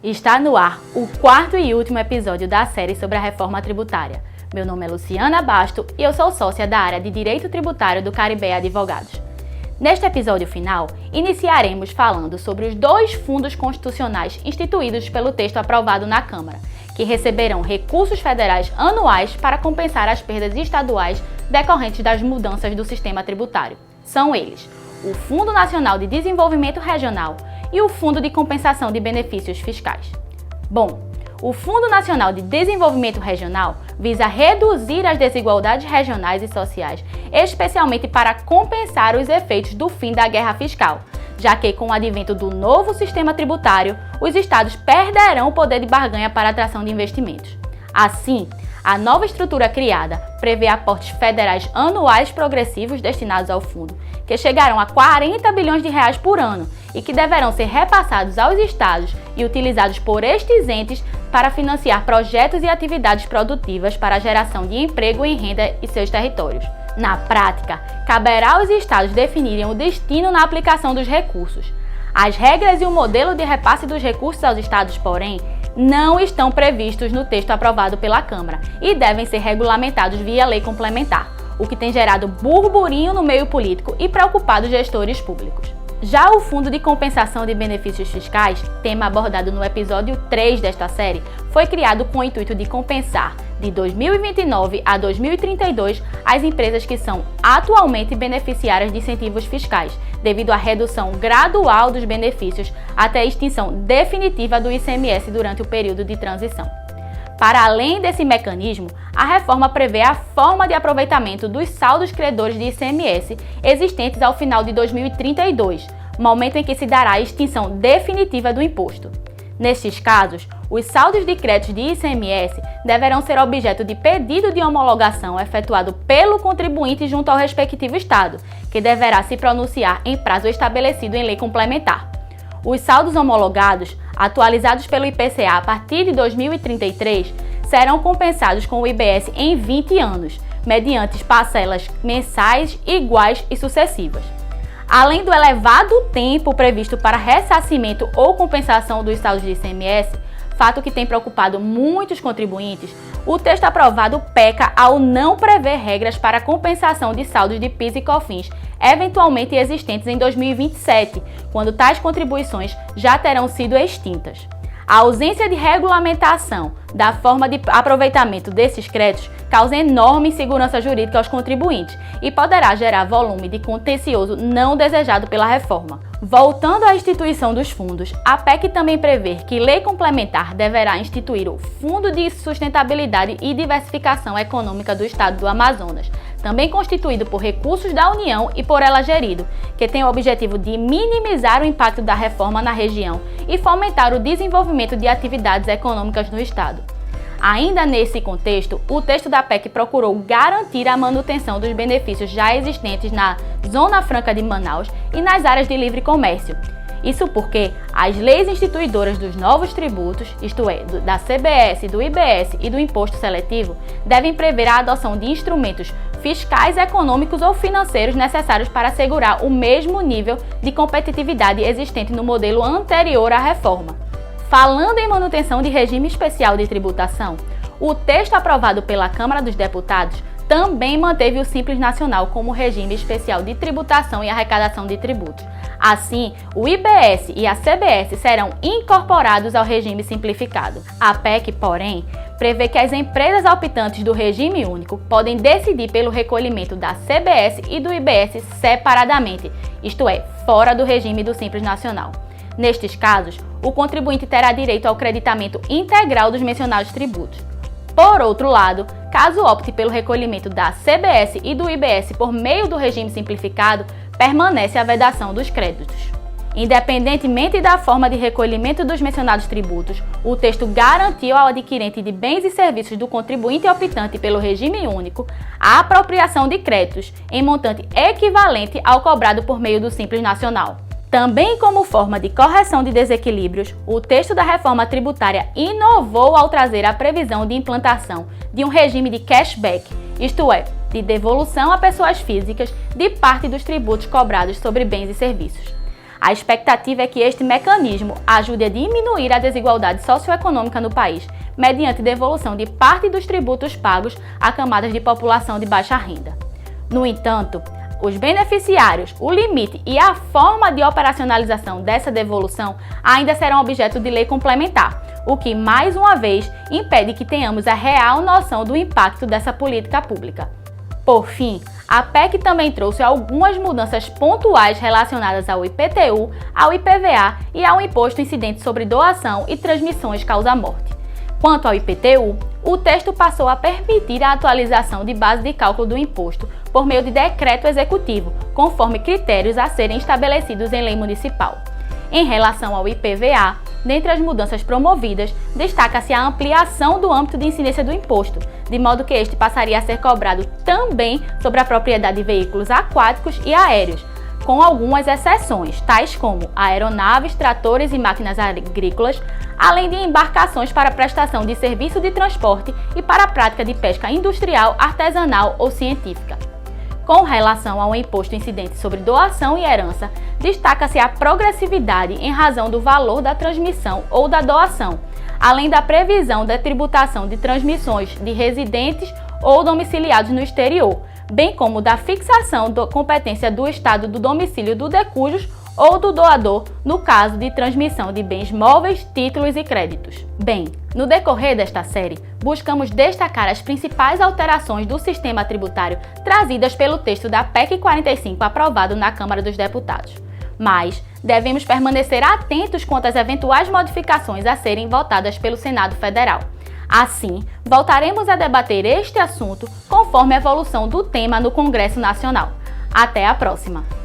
Está no ar o quarto e último episódio da série sobre a reforma tributária. Meu nome é Luciana Basto e eu sou sócia da área de Direito Tributário do Caribe Advogados. Neste episódio final, iniciaremos falando sobre os dois fundos constitucionais instituídos pelo texto aprovado na Câmara, que receberão recursos federais anuais para compensar as perdas estaduais decorrentes das mudanças do sistema tributário. São eles: o Fundo Nacional de Desenvolvimento Regional e o Fundo de Compensação de Benefícios Fiscais. Bom, o Fundo Nacional de Desenvolvimento Regional visa reduzir as desigualdades regionais e sociais, especialmente para compensar os efeitos do fim da guerra fiscal, já que, com o advento do novo sistema tributário, os estados perderão o poder de barganha para a atração de investimentos. Assim, a nova estrutura criada prevê aportes federais anuais progressivos destinados ao fundo, que chegarão a 40 bilhões de reais por ano e que deverão ser repassados aos estados e utilizados por estes entes para financiar projetos e atividades produtivas para a geração de emprego e renda em seus territórios. Na prática, caberá aos estados definirem o destino na aplicação dos recursos. As regras e o modelo de repasse dos recursos aos estados, porém, não estão previstos no texto aprovado pela Câmara e devem ser regulamentados via lei complementar, o que tem gerado burburinho no meio político e preocupado os gestores públicos. Já o Fundo de Compensação de Benefícios Fiscais, tema abordado no episódio 3 desta série, foi criado com o intuito de compensar, de 2029 a 2032, as empresas que são atualmente beneficiárias de incentivos fiscais, devido à redução gradual dos benefícios até a extinção definitiva do ICMS durante o período de transição. Para além desse mecanismo, a reforma prevê a forma de aproveitamento dos saldos credores de ICMS existentes ao final de 2032, momento em que se dará a extinção definitiva do imposto. Nestes casos, os saldos de créditos de ICMS deverão ser objeto de pedido de homologação efetuado pelo contribuinte junto ao respectivo estado, que deverá se pronunciar em prazo estabelecido em lei complementar. Os saldos homologados, atualizados pelo IPCA a partir de 2033, serão compensados com o IBS em 20 anos, mediante parcelas mensais iguais e sucessivas. Além do elevado tempo previsto para ressarcimento ou compensação dos saldos de ICMS, fato que tem preocupado muitos contribuintes, o texto aprovado peca ao não prever regras para compensação de saldos de PIS e COFINS eventualmente existentes em 2027, quando tais contribuições já terão sido extintas. A ausência de regulamentação da forma de aproveitamento desses créditos causa enorme insegurança jurídica aos contribuintes e poderá gerar volume de contencioso não desejado pela reforma. Voltando à instituição dos fundos, a PEC também prevê que lei complementar deverá instituir o Fundo de Sustentabilidade e Diversificação Econômica do Estado do Amazonas, também constituído por recursos da União e por ela gerido, que tem o objetivo de minimizar o impacto da reforma na região e fomentar o desenvolvimento de atividades econômicas no Estado. Ainda nesse contexto, o texto da PEC procurou garantir a manutenção dos benefícios já existentes na Zona Franca de Manaus e nas áreas de livre comércio. Isso porque as leis instituidoras dos novos tributos, isto é, da CBS, do IBS e do Imposto Seletivo, devem prever a adoção de instrumentos fiscais, econômicos ou financeiros necessários para assegurar o mesmo nível de competitividade existente no modelo anterior à reforma. Falando em manutenção de regime especial de tributação, o texto aprovado pela Câmara dos Deputados também manteve o Simples Nacional como regime especial de tributação e arrecadação de tributos. Assim, o IBS e a CBS serão incorporados ao regime simplificado. A PEC, porém, prevê que as empresas optantes do regime único podem decidir pelo recolhimento da CBS e do IBS separadamente, isto é, fora do regime do Simples Nacional. Nestes casos, o contribuinte terá direito ao creditamento integral dos mencionados tributos. Por outro lado, caso opte pelo recolhimento da CBS e do IBS por meio do regime simplificado, permanece a vedação dos créditos. Independentemente da forma de recolhimento dos mencionados tributos, o texto garantiu ao adquirente de bens e serviços do contribuinte optante pelo regime único a apropriação de créditos em montante equivalente ao cobrado por meio do Simples Nacional. Também como forma de correção de desequilíbrios, o texto da reforma tributária inovou ao trazer a previsão de implantação de um regime de cashback, isto é, de devolução a pessoas físicas de parte dos tributos cobrados sobre bens e serviços. A expectativa é que este mecanismo ajude a diminuir a desigualdade socioeconômica no país, mediante devolução de parte dos tributos pagos a camadas de população de baixa renda. No entanto, os beneficiários, o limite e a forma de operacionalização dessa devolução ainda serão objeto de lei complementar, o que, mais uma vez, impede que tenhamos a real noção do impacto dessa política pública. Por fim, a PEC também trouxe algumas mudanças pontuais relacionadas ao IPTU, ao IPVA e ao Imposto Incidente sobre Doação e Transmissões Causa-Morte. Quanto ao IPTU, o texto passou a permitir a atualização de base de cálculo do imposto por meio de decreto executivo, conforme critérios a serem estabelecidos em lei municipal. Em relação ao IPVA, dentre as mudanças promovidas, destaca-se a ampliação do âmbito de incidência do imposto, de modo que este passaria a ser cobrado também sobre a propriedade de veículos aquáticos e aéreos, com algumas exceções, tais como aeronaves, tratores e máquinas agrícolas, além de embarcações para prestação de serviço de transporte e para a prática de pesca industrial, artesanal ou científica. Com relação ao imposto incidente sobre doação e herança, destaca-se a progressividade em razão do valor da transmissão ou da doação, além da previsão da tributação de transmissões de residentes ou domiciliados no exterior, bem como da fixação da competência do Estado do domicílio do decujus ou do doador no caso de transmissão de bens móveis, títulos e créditos. Bem, no decorrer desta série, buscamos destacar as principais alterações do sistema tributário trazidas pelo texto da PEC 45 aprovado na Câmara dos Deputados. Mas devemos permanecer atentos quanto às eventuais modificações a serem votadas pelo Senado Federal. Assim, voltaremos a debater este assunto conforme a evolução do tema no Congresso Nacional. Até a próxima!